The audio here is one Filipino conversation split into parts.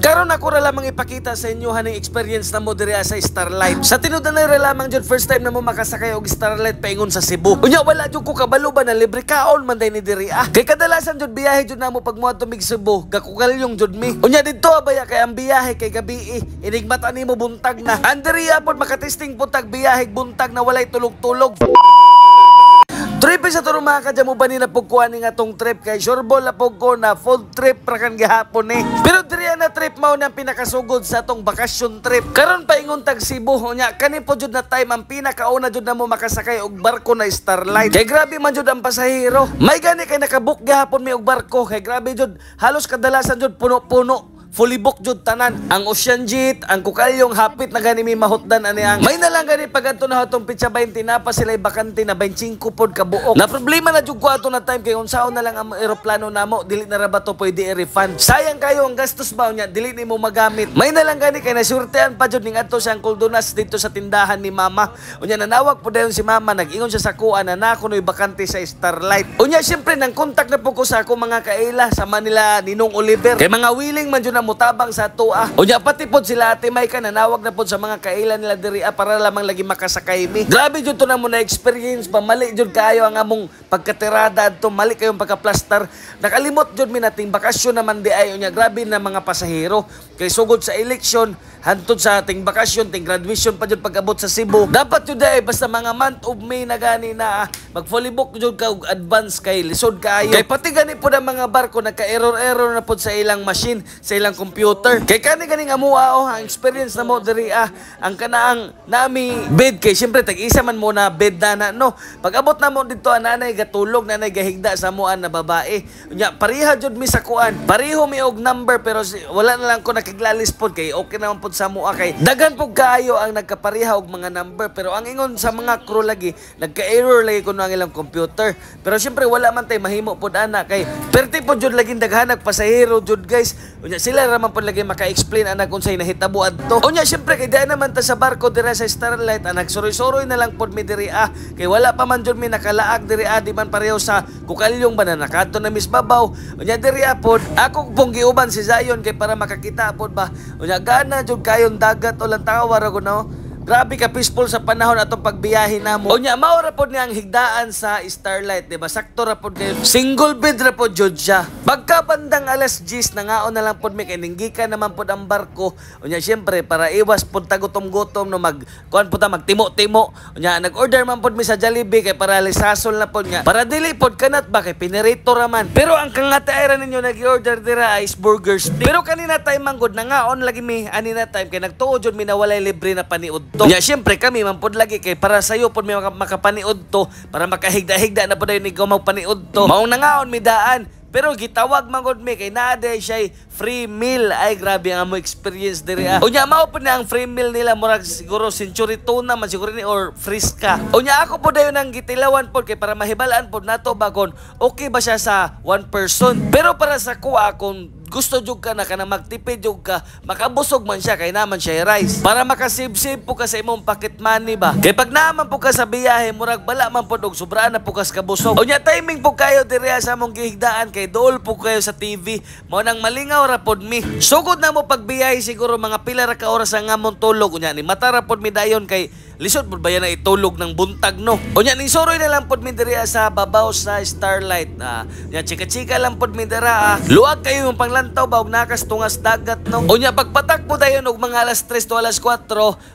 Karon ako ra lamang ipakita sa inyo haning experience na mo diri sa Starlight. Sa tinuod na ra lamang jud first time na mo makasakay og Starlight paingon sa Cebu. Unya wala jud ko kabalo ba na libre kaon man day ni diri Kay kadalasan jud biyahe jud namo pag moadto mig Cebu, gakugalyong jud mi. Unya didto abaya kay ang biyahe kay gabi inigmata nimo buntag na. Andiriya pod makatesting putag biyahe buntag na walay tulog-tulog. Trip sa turo mga kadya mo ba ni napugkuhan ni nga tong trip kay sureball na po ko na full trip pra kan gihapon Pero diri na trip mao nang pinakasugod sa tong bakasyon trip. Karon pa ingon tag Cebu nya kani po jud na time ang pinakauna jud na mo makasakay og barko na Starlight. Kay grabe man jud ang pasahero. May gani kay nakabook gihapon mi og barko kay grabe jud halos kadalasan jud puno-puno. Fully booked jud tanan. Ang Ocean Jet, ang Kukalyong hapit na gani mi mahutdan ani ang. May na lang gani pagadto na hatong pitsa 20 na pa sila bakante na 25 pod ka buok. Na problema na jud ko ato na time kay unsaon na lang ang eroplano namo dili na ra ba to pwede i-refund. Sayang kayo ang gastos ba nya dili nimo magamit. May na lang gani kay nasurtean pa jud ning adto siyang kuldunas dito sa tindahan ni mama. Unya nanawag po dayon si mama nag-ingon siya sa kuan na nako noy bakante sa Starlight. Unya syempre nang kontak na po ko sa ako mga kaila sa Manila Ninong Oliver. Kay mga willing man jud mutabang sa tua. Unya pati pod sila Ate May ka nanawag na pod sa mga kailan nila diri para lamang lagi makasakay mi. Grabe jud to na mo na experience pa mali jud kaayo ang among pagkatirada adto mali kayong pagkaplastar. Nakalimot jud mi nating bakasyon naman di ay unya grabe na mga pasahero kay sugod sa election hantod sa ating bakasyon ting graduation pa jud pag-abot sa Cebu. Dapat jud ay basta mga month of May na gani na mag fully book jud ka og advance kay lisod kaayo. Kay pati gani pod ang mga barko nagka-error na pod sa ilang machine, sa ilang computer. Kay kani amuha ang experience na mo diri ang kanaang nami bed kay syempre tag-isa man mo na bed na no. Pag-abot na mo dito nanay gatulog nanay gahigda sa moan na babae. Unya pareha jud mi sa kuan. Pareho mi og number pero wala na lang ko nakiglalis pod kay okay naman pod sa mua kay dagan pug kaayo ang nagkapareha og mga number pero ang ingon sa mga crew lagi nagka-error lagi kuno ang ilang computer. Pero syempre wala man tay mahimo pod ana kay perti pod jud lagi daghanag pasahero jud guys. Unya sila ra man pod lagi maka-explain anak unsay nahitabo adto. Unya syempre kay daan naman ta sa barko diri sa Starlight anak suroy-suroy na lang pod mi diri kay wala pa man jud mi nakalaag diri di man pareho sa Kukalyong ba na nakadto na misbabaw. Unya diri pod ako pong giuban si Zion kay para makakita pod ba. Unya gana jud kayon dagat o lang tawar ako no. Grabe ka peaceful sa panahon atong pagbiyahe namo. Unya mao ra pod ni ang higdaan sa Starlight, di ba? Sakto ra pod kayo. Single bed ra pod jud siya. Pagka bandang alas 10 nangaon na lang pod mi kay ninggikan naman pod ang barko. Unya syempre para iwas pod ta gutom-gutom no kuan pod ta magtimo-timo. Unya nag-order man pod mi sa Jollibee kay para lisasol na pod nga. Para dili pod kanat ba kay pinirito ra man. Pero ang kangataayran ninyo nag-order dira ice burgers. Pero kanina time manggod nangaon lagi mi anina time kay nagtuo jud mi na walay libre na paniud. Ya syempre kami man pod lagi kay para sayo pod may makapaniud to para makahigda-higda na pod dayon ikaw magpaniud to. Mao nangaon mi daan pero gitawag man gud mi kay naa day siya free meal. Ay grabe ang amo experience diri Unya mao pod na ang free meal nila murag siguro century tuna man siguro ni or friska. Unya ako pod dayon ang gitilawan pod kay para mahibalaan pod nato bagon okay ba siya sa one person. Pero para sa kuha kung gusto jud ka na kana magtipid jud ka makabusog man siya kay naman siya rice para makasave-save po ka sa imong pocket money ba kay pag naman po ka sa biyahe murag bala man po og sobraan na po kas kabusog. Unya timing po kayo diri sa among gihigdaan kay dool po kayo sa TV mao nang malingaw ra pod mi sugod na mo pagbiyahe siguro mga pila ra ka oras ang among tulog. Unya ni mata ra pod mi dayon kay lisod pod bayan na itulog ng buntag no. Unya ning soroy na lang pod mi diri sa babaw sa Starlight nya chika-chika lang pod mi dira luag kayo yung panglantaw ba og nakas tungas dagat no. Unya pagpatak po dayon og mga alas 3 to alas 4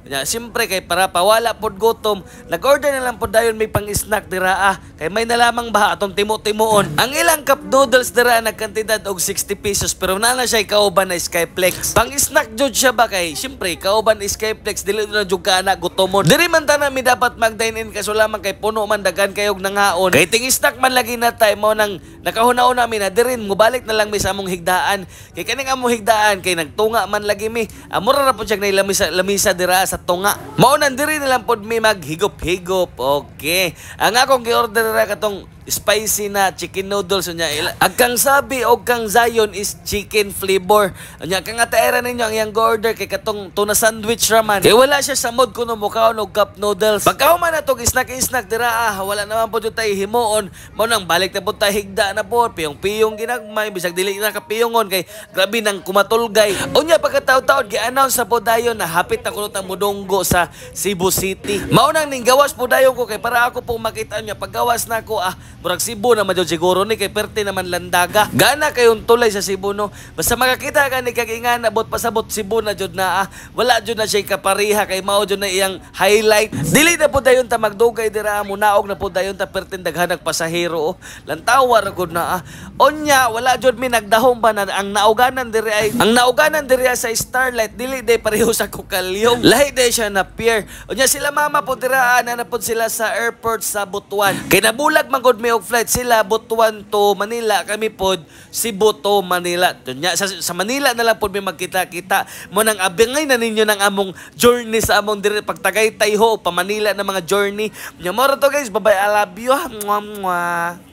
unya siyempre kay para pawala pod gutom nag-order na lang pod dayon may pang-snack dira kay may nalamang baha atong timo-timoon. Ang ilang cup noodles dira nagkantidad og 60 pesos pero na siya kauban na Skyflex. Pang-snack jud siya ba kay siyempre kauban Skyflex dili na jud ka na gutomon. Diri man tanan mi dapat mag-dine in kaso lamang kay puno man dagan kayog nangaon. Kay ting snack man lagi na time mo nang nakahuna-una mi na dirin mubalik na lang mi sa among higdaan. Kay kaning among higdaan kay nagtunga man lagi mi. Amura ra po siya na lamisa dira sa tunga. Mao nan diri na lang pod mi maghigop-higop. Okay. Ang akong gi-order ra katong spicy na chicken noodles unya. Agkang sabi og kang Zion is chicken flavor. Unya kang ataera ninyo ang iyang order kay katong tuna sandwich raman. Kay wala siya sa mood kuno mukaon og cup noodles. Pagkahuman na tong snack dira wala naman po jud tay himuon. Mao nang balik na po tay higda na po piyong-piyong ginagmay bisag dili na kapiyongon kay grabe nang kumatulgay. Unya pagkataw-taon gi-announce sa po dayon na hapit na kuno tang mudunggo sa Cebu City. Mao nang ning gawas po dayon ko kay para ako po makita niya paggawas na ko murag Cebu na madyo siguro ni kay perti naman landaga. Gana kayong tulay sa Cebu no. Basta makakita ka ni kagingan abot pasabot Cebu na jud na wala jud na siya kapariha kay mao jud na iyang highlight. Dili na po dayon ta magdugay dira munaog na po dayon ta perti daghanag pasahero lantawa ra gud na Onya wala jud mi nagdahom ba na ang nauganan diri sa Starlight dili day pareho sa Kukalyong. Lahi day siya na pier. Onya sila mama po dira na napod sila sa airport sa Butuan. Kay nabulag man gud mi og flight sila Butuan to Manila, kami pod Cebu to Manila. Onya sa Manila na lang pod mi magkita-kita. Mo nang abingay na ninyo nang among journey sa among diri pagtagaytay ho pa Manila na mga journey. Onya mo to guys, bye bye, I love you. Mwah, mwah.